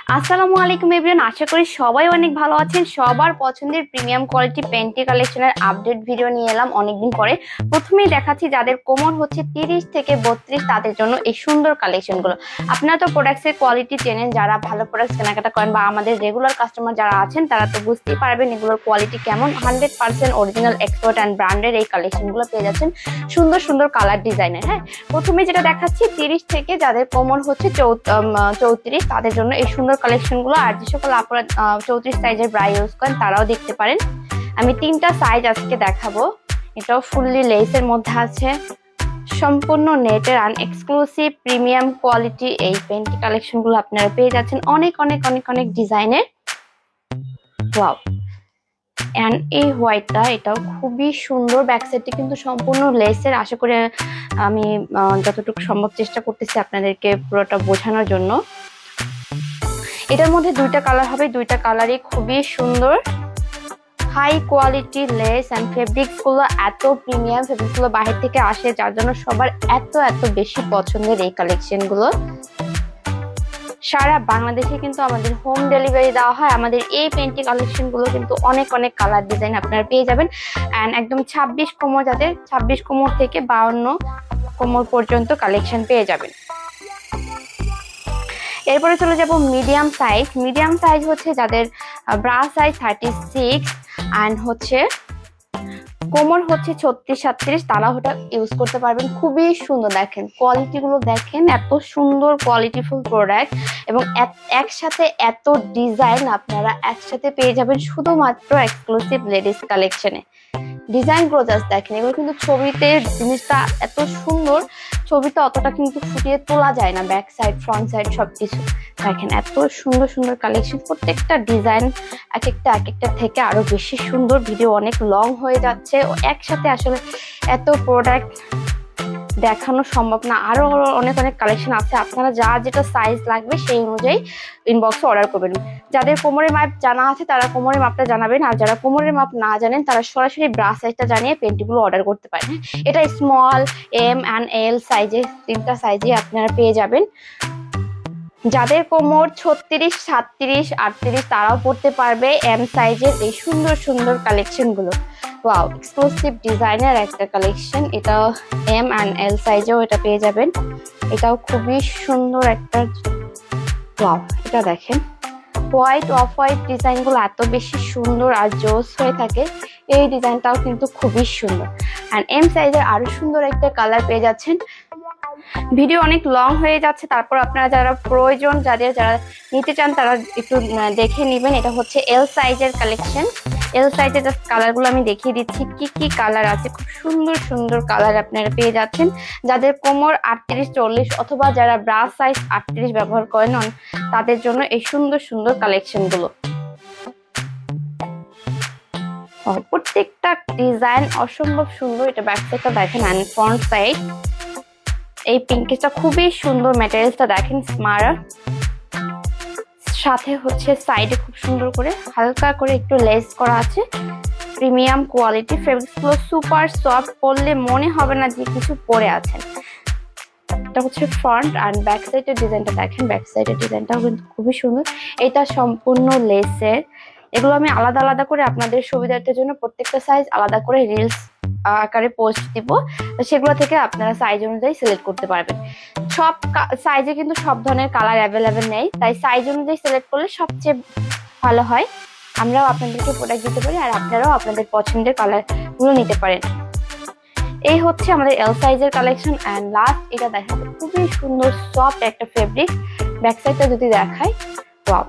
আসসালামু আলাইকুম এভরিওয়ান, আশা করি সবাই অনেক ভালো আছেন। সবার পছন্দের প্রিমিয়াম কোয়ালিটি পেন্টি কালেকশনের আপডেট ভিডিও নিয়ে এলাম অনেকদিন পরে। প্রথমেই দেখাচ্ছি যাদের কোমর হচ্ছে 30 থেকে 32 তাদের জন্য এই সুন্দর কালেকশনগুলো। আপনারা তো প্রোডাক্টসের কোয়ালিটি চেনেন, যারা ভালো প্রোডাক্টস কেনাকাটা করেন বা আমাদের রেগুলার কাস্টমার যারা আছেন তারা তো বুঝতেই পারবেন এগুলোর কোয়ালিটি কেমন। 100% অরিজিনাল এক্সপোর্ট অ্যান্ড ব্র্যান্ডের এই কালেকশনগুলো পেয়ে যাচ্ছেন সুন্দর সুন্দর কালার ডিজাইনের। হ্যাঁ, প্রথমে যেটা দেখাচ্ছি 30 থেকে যাদের কোমর হচ্ছে 34 তাদের জন্য এই সুন্দর কালেকশনগুলো। আর যে সকল আপনারা 34 সাইজের ব্রা ইউজ করেন তারাও দেখতে পারেন। আমি 3টা সাইজ আজকে দেখাবো। এটাও ফুললি লেসের মধ্যে আছে, সম্পূর্ণ নেটের আন এক্সক্লুসিভ প্রিমিয়াম কোয়ালিটি এই পেন্টি কালেকশনগুলো আপনারা পেয়ে যাচ্ছেন অনেক অনেক অনেক অনেক ডিজাইনের। ওয়াও, এন্ড এই হোয়াইটটা এটাও খুবই সুন্দর। ব্যাক সাইডটি কিন্তু সম্পূর্ণ লেসের। আশা করি আমি যতটুকু সম্ভব চেষ্টা করতেছি আপনাদেরকে পুরোটা বোঝানোর জন্য। এটার মধ্যে 2টা কালার হবে, 2টা কালারই খুবই সুন্দর। High quality lace and fabrics গুলো এত প্রিমিয়াম, ফেব্রিক্স গুলো বাহির থেকে আসে, যার জন্য সবার এত এত বেশি পছন্দের এই কালেকশন গুলো। সারা বাংলাদেশে কিন্তু আমাদের হোম ডেলিভারি দেওয়া হয়। আমাদের এই পেন্টি কালেকশন গুলো কিন্তু অনেক অনেক কালার ডিজাইন আপনারা পেয়ে যাবেন। অ্যান্ড একদম 26 কোমর, যাদের 26 কোমর থেকে 52 কোমর পর্যন্ত কালেকশন পেয়ে যাবেন। এরপরে চলে যাব মিডিয়াম সাইজ। মিডিয়াম সাইজ হচ্ছে যাদের ব্রা সাইজ 36 অ্যান্ড হচ্ছে কোমর হচ্ছে 36-37, তারা ওটা ইউজ করতে পারবেন। খুবই সুন্দর, দেখেন কোয়ালিটি গুলো দেখেন, এত সুন্দর কোয়ালিটিফুল প্রোডাক্ট এবং একসাথে এত ডিজাইন আপনারা একসাথে পেয়ে যাবেন শুধুমাত্র এক্সক্লুসিভ লেডিস কালেকশনে। ডিজাইন গুলো জাস্ট দেখেন, এগুলো কিন্তু ছবিতে জিনিসটা এত সুন্দর, ছবিতে অতটা কিন্তু ফুটিয়ে তোলা যায় না। ব্যাক সাইড, ফ্রন্ট সাইড সবকিছু দেখেন, এত সুন্দর সুন্দর কালেকশন। প্রত্যেকটা ডিজাইন এক একটা থেকে আরো বেশি সুন্দর। ভিডিও অনেক লং হয়ে যাচ্ছে, একসাথে আসলে এত প্রোডাক্ট দেখানো সম্ভব না। আরো অনেক অনেক কালেকশন আছে, আপনারা যা যেটা সাইজ লাগবে সেই অনুযায়ী ইনবক্সে অর্ডার করবেন। যাদের কোমরের মাপ জানা আছে তারা কোমরের মাপটা জানাবেন, আর যারা কোমরের মাপ না জানেন তারা সরাসরি ব্রা সাইজটা জানিয়ে পেন্টিগুলো অর্ডার করতে পারেন। এটা স্মল, এম অ্যান্ড এল সাইজে, 3টা সাইজে আপনারা পেয়ে যাবেন। যাদের কোমর 36, 37, 38 তারাও পড়তে পারবে এম সাইজের এই সুন্দর সুন্দর কালেকশন গুলো। ওয়াও, এক্সক্লুসিভ ডিজাইনের একটা কালেকশন। এটা এম অ্যান্ড এল সাইজেও এটা পেয়ে যাবেন। এটাও খুবই সুন্দর একটা। ওয়াও, এটা দেখেন, হোয়াইট অফ হোয়াইট ডিজাইন গুলো এত বেশি সুন্দর আর জোস হয়ে থাকে। এই ডিজাইনটাও কিন্তু খুবই সুন্দর। অ্যান্ড এম সাইজের আরো সুন্দর একটা কালার পেয়ে যাচ্ছেন। ভিডিও অনেক লং হয়ে যাচ্ছে, তারপর আপনারা যারা প্রয়োজন, যারা নিতে চান তারা একটু দেখে নেবেন। এটা হচ্ছে এল সাইজের কালেকশন। এল সাইজের জাস্ট কালারগুলো আমি দেখিয়ে দিচ্ছি কি কি কালার আছে। খুব সুন্দর সুন্দর কালার আপনারা পেয়ে যাচ্ছেন। যাদের কোমর 38-40 অথবা যারা ব্রা সাইজ 38 ব্যবহার করেন তাদের জন্য এই সুন্দর সুন্দর কালেকশন গুলো। প্রত্যেকটা ডিজাইন অসম্ভব সুন্দর। এটা ব্যাক সাইডটা দেখেন অ্যান্ড ফ্রন্ট সাইড। এই পিঙ্কিশটা খুবই সুন্দর, ম্যাটেরিয়ালসটা দেখেন স্মার্ট, সাথে হচ্ছে সাইডে খুব সুন্দর করে হালকা করে একটু লেস করা আছে। প্রিমিয়াম কোয়ালিটি, ফেব্রিক্স গুলো সুপার সফট, পরলে মনে হবে না যে কিছু পরে আছেন। এটা হচ্ছে ফ্রন্ট আর ব্যাক সাইডের ডিজাইনটা দেখেন, ব্যাক সাইডের ডিজাইনটাও কিন্তু খুবই সুন্দর। এটা সম্পূর্ণ লেসের। এগুলো আমি আলাদা আলাদা করে আপনাদের সুবিধার্থের জন্য প্রত্যেকটা সাইজ আলাদা করে রিলস আকারে পোস্ট দিব, সেগুলো থেকে আপনারা সাইজ অনুযায়ী সিলেক্ট করতে পারবেন। সব সাইজে কিন্তু সব ধরনের কালার অ্যাভেলেবেল নেই, তাই সাইজ অনুযায়ী সিলেক্ট করলে সবচেয়ে ভালো হয়। আমরাও আপনাদেরকে প্রোডাক্ট দিতে পারি আর আপনারাও আপনাদের পছন্দের কালারগুলো নিতে পারেন। এই হচ্ছে আমাদের এল সাইজের কালেকশন। অ্যান্ড লাস্ট এটা দেখাতে খুবই সুন্দর সফট একটা ফেব্রিক। ব্যাক সাইডটা যদি দেখাই, ওয়াও,